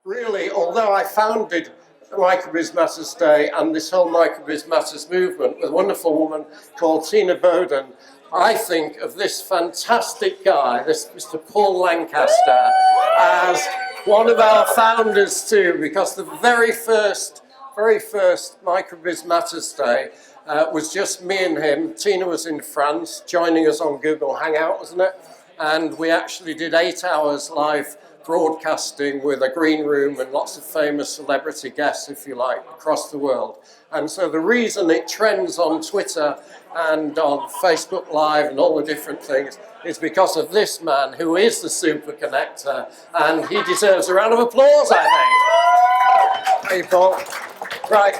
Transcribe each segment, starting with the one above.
Really, although I founded Micro-Biz Matters Day and this whole Micro-Biz Matters movement with a wonderful woman called Tina Bowden, I think of this fantastic guy, this Mr. Paul Lancaster, as one of our founders too, because the very first Micro-Biz Matters Day was just me and him. Tina was in France, joining us on Google Hangout, wasn't it? And we actually did 8 hours live broadcasting with a green room and lots of famous celebrity guests, if you like, across the world. And so the reason it trends on Twitter and on Facebook Live and all the different things is because of this man who is the super connector, and he deserves a round of applause, I think. Hey, Paul. Right.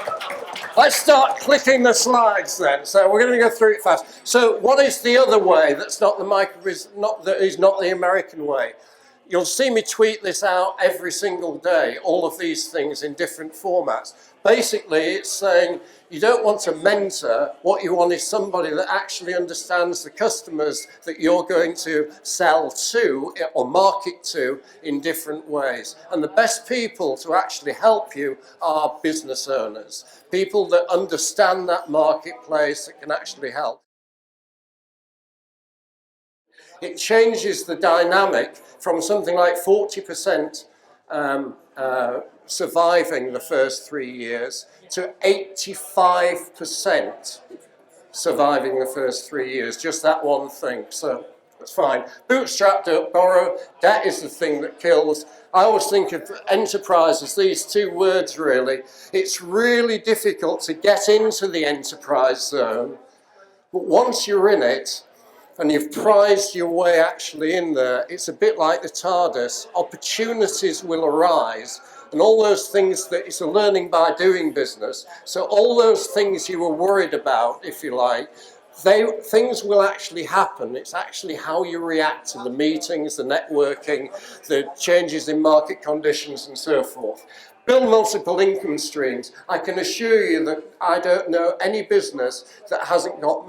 Let's start clicking the slides then. So we're going to go through it fast. So what is the other way that's not the Micro-Biz, that is not the American way? You'll see me tweet this out every single day, all of these things in different formats. Basically, it's saying you don't want a mentor. What you want is somebody that actually understands the customers that you're going to sell to or market to in different ways. And the best people to actually help you are business owners, people that understand that marketplace that can actually help. It changes the dynamic from something like 40% surviving the first 3 years to 85% surviving the first 3 years, just that one thing. So that's fine. Bootstrap, don't borrow. Debt is the thing that kills. I always think of enterprise as these two words, really. It's really difficult to get into the enterprise zone, but once you're in it, and you've prized your way actually in there, it's a bit like the TARDIS. Opportunities will arise, and all those things that it's a learning by doing business. So all those things you were worried about, if you like, things will actually happen. It's actually how you react to the meetings, the networking, the changes in market conditions and so forth. Build multiple income streams. I can assure you that I don't know any business that hasn't got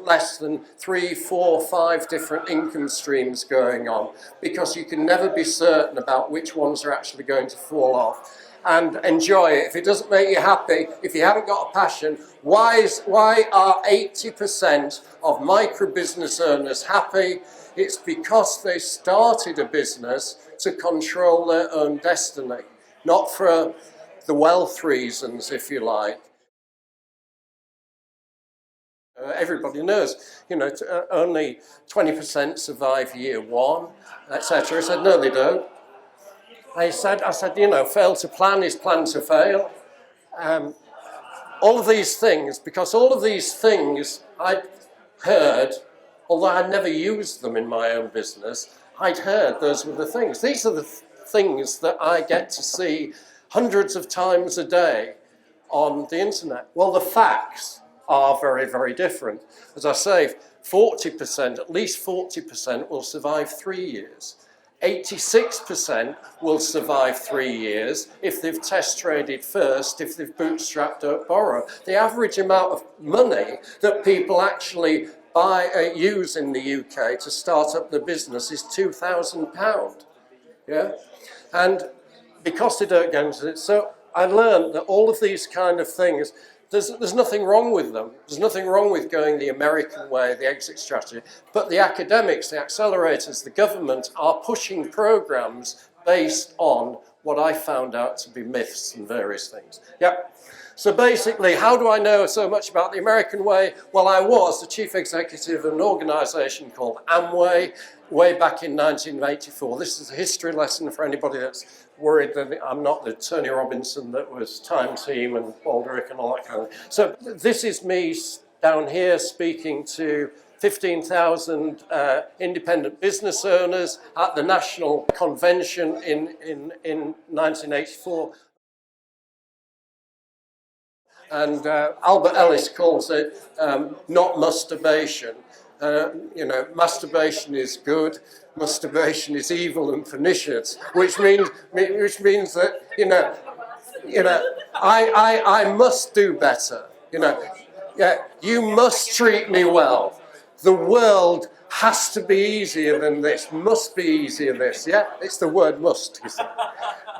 less than 3, 4, 5 different income streams going on, because you can never be certain about which ones are actually going to fall off. And enjoy it. If it doesn't make you happy, if you haven't got a passion, why are 80% of micro-business owners happy? It's because they started a business to control their own destiny. Not for the wealth reasons, if you like. Everybody knows, you know, only 20% survive year one, etc. I said, no, they don't. I said, you know, fail to plan is plan to fail. All of these things, because all of these things I'd heard, although I'd never used them in my own business, I'd heard those were the things. These are the things that I get to see hundreds of times a day on the internet. Well, the facts are very, very different. As I say, 40%, at least 40% will survive 3 years. 86% will survive 3 years if they've test traded first, if they've bootstrapped, don't borrow. The average amount of money that people actually use in the UK to start up the business is £2,000. Yeah? And because they don't get into it, so I learned that all of these kind of things, there's nothing wrong with them. There's nothing wrong with going the American way, the exit strategy. But the academics, the accelerators, the government are pushing programs based on what I found out to be myths and various things. Yep. So basically, how do I know so much about the American way? Well, I was the chief executive of an organization called Amway way back in 1984. This is a history lesson for anybody that's worried that I'm not the Tony Robinson that was Time Team and Baldrick and all that kind of thing. So this is me down here speaking to 15,000 independent business owners at the National Convention in 1984. And Albert Ellis calls it not masturbation. You know, masturbation is good, masturbation is evil and pernicious, which means that I must do better. You must treat me well. The world has to be easier than this, must be easier than this. Yeah, it's the word must, you see.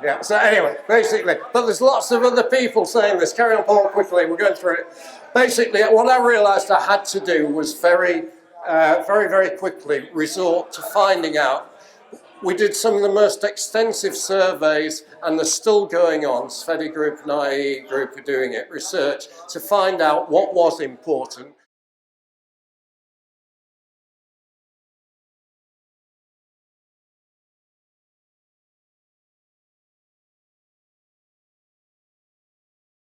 Yeah, so anyway, basically, but there's lots of other people saying this. Carry on, Paul, quickly, we're going through it. Basically, what I realised I had to do was very quickly resort to finding out. We did some of the most extensive surveys, and they're still going on. Sveti Group and IE Group are doing it, research, to find out what was important.